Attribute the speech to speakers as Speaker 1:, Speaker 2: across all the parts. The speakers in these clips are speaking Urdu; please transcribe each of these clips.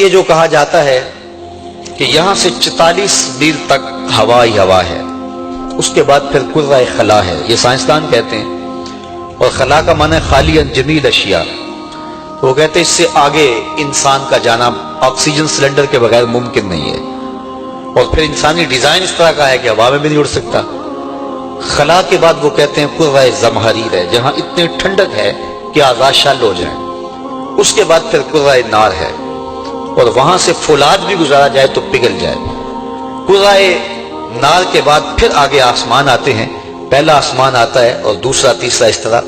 Speaker 1: یہ جو کہا جاتا ہے کہ یہاں سے 44 میل تک ہوا ہی ہوا ہے، اس کے بعد پھر کرۂ خلا ہے، یہ سائنسدان کہتے ہیں، اور خلا کا معنی خالی جمیل اشیاء، تو وہ کہتے ہیں اس سے آگے انسان کا جانا آکسیجن سلنڈر کے بغیر ممکن نہیں ہے، اور پھر انسانی ڈیزائن اس طرح کا ہے کہ ہوا میں بھی نہیں اڑ سکتا۔ خلا کے بعد وہ کہتے ہیں کرۂ زمہریر ہے، جہاں اتنی ٹھنڈک ہے کہ اعضاء شل ہو جائیں۔ اس کے بعد پھر کرۂ نار ہے، اور وہاں سے فولاد بھی گزارا جائے تو پگھل جائے۔ کرۂ نار کے بعد پھر آگے آسمان آتے ہیں، پہلا آسمان آتا ہے اور دوسرا تیسرا اس طرح۔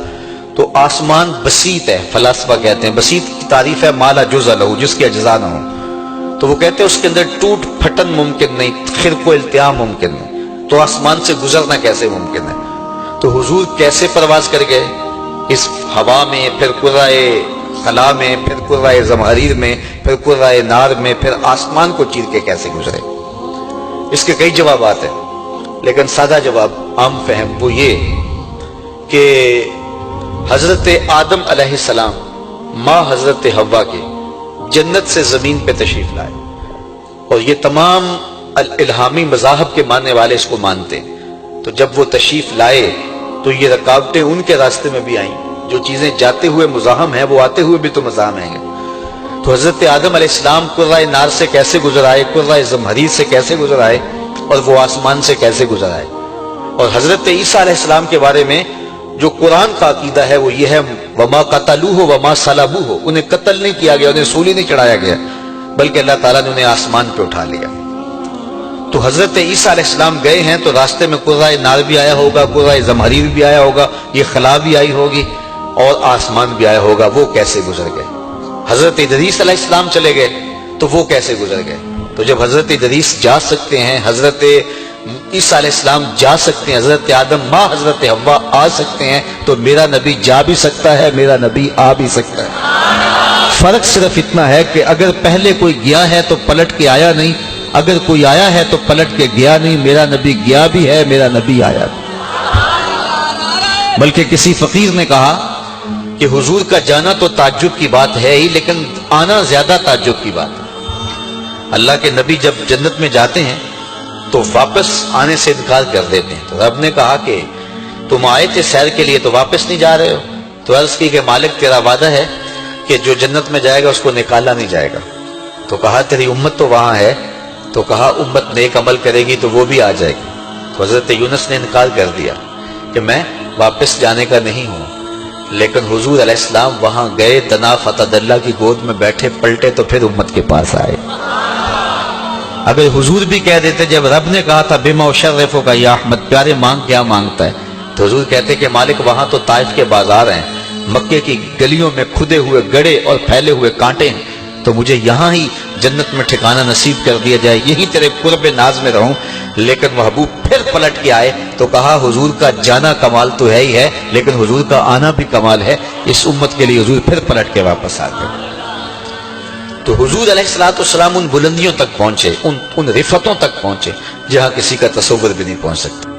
Speaker 1: تو آسمان بسیط ہے، فلاسفہ کہتے ہیں بسیط کی تعریف ہے مالا جزء لہو، جس کے اجزاء نہ ہوں، تو وہ کہتے ہیں اس کے اندر ٹوٹ پھٹن ممکن نہیں، خرق و التیام ممکن نہیں، تو آسمان سے گزرنا کیسے ممکن ہے؟ تو حضور کیسے پرواز کر گئے اس ہوا میں، پھر کرۂ خلا میں، پھر کرۂ زمہریر میں، پھر کرۂ نار میں، پھر آسمان کو چیر کے کیسے گزرے؟ اس کے کئی جوابات ہیں، لیکن سادہ جواب عام فہم وہ یہ کہ حضرت آدم علیہ السلام ماں حضرت حوا کے جنت سے زمین پہ تشریف لائے، اور یہ تمام الہامی مذاہب کے ماننے والے اس کو مانتے ہیں۔ تو جب وہ تشریف لائے تو یہ رکاوٹیں ان کے راستے میں بھی آئیں، جو چیزیں جاتے ہوئے مزاحم ہیں وہ آتے ہوئے بھی تو مزاحم ہیں۔ تو حضرت آدم علیہ السلام کرۂ نار سے کیسے گزر آئے، کرۂ زمہریر سے کیسے گزر آئے، اور وہ آسمان سے کیسے گزر آئے؟ اور حضرت عیسیٰ علیہ السلام کے بارے میں جو قرآن کا عقیدہ ہے وہ یہ ہے وما قتلوہ وما صلبوہ، انہیں قتل نہیں کیا گیا، انہیں سولی نہیں چڑھایا گیا، بلکہ اللہ تعالیٰ نے انہیں آسمان پہ اٹھا لیا۔ تو حضرت عیسیٰ علیہ السلام گئے ہیں تو راستے میں کرۂ نار بھی آیا ہوگا، کرۂ زمہریر بھی آیا ہوگا، یہ خلا بھی آئی ہوگی، اور آسمان بھی آیا ہوگا، وہ کیسے گزر گئے؟ حضرت ادریس علیہ السلام چلے گئے تو وہ کیسے گزر گئے؟ تو جب حضرت ادریس جا سکتے ہیں، حضرت عیسیٰ علیہ السلام جا سکتے ہیں، حضرت آدم ماں حضرت حوا آ سکتے ہیں، تو میرا نبی جا بھی سکتا ہے، میرا نبی آ بھی سکتا ہے۔ فرق صرف اتنا ہے کہ اگر پہلے کوئی گیا ہے تو پلٹ کے آیا نہیں، اگر کوئی آیا ہے تو پلٹ کے گیا نہیں۔ میرا نبی گیا بھی ہے، میرا نبی آیا بھی۔ بلکہ کسی فقیر نے کہا کہ حضور کا جانا تو تعجب کی بات ہے ہی، لیکن آنا زیادہ تعجب کی بات ہے۔ اللہ کے نبی جب جنت میں جاتے ہیں تو واپس آنے سے انکار کر دیتے ہیں، تو رب نے کہا کہ تم آئے تھے سیر کے لیے تو واپس نہیں جا رہے ہو؟ تو عرض کی کہ مالک تیرا وعدہ ہے کہ جو جنت میں جائے گا اس کو نکالا نہیں جائے گا۔ تو کہا تیری امت تو وہاں ہے، تو کہا امت نیک عمل کرے گی تو وہ بھی آ جائے گی۔ تو حضرت یونس نے انکار کر دیا کہ میں واپس جانے کا نہیں ہوں، لیکن حضور علیہ السلام وہاں گئے، دنا فتح اللہ کی گود میں بیٹھے، پلٹے تو پھر امت کے پاس آئے۔ اگر حضور بھی کہہ دیتے جب رب نے کہا تھا بما اشرفو کا یا احمد، پیارے مانگ کیا مانگتا ہے، تو حضور کہتے کہ مالک وہاں تو طائف کے بازار ہیں، مکے کی گلیوں میں کھدے ہوئے گڑے اور پھیلے ہوئے کانٹے ہیں، تو مجھے یہاں ہی جنت میں ٹھکانہ نصیب کر دیا جائے، یہی تیرے قرب ناز میں رہوں۔ لیکن محبوب پھر پلٹ کے آئے تو کہا حضور کا جانا کمال تو ہے ہی ہے، لیکن حضور کا آنا بھی کمال ہے۔ اس امت کے لیے حضور پھر پلٹ کے واپس آ گئے۔ تو حضور علیہ السلام ان بلندیوں تک پہنچے، ان رفتوں تک پہنچے جہاں کسی کا تصور بھی نہیں پہنچ سکتا۔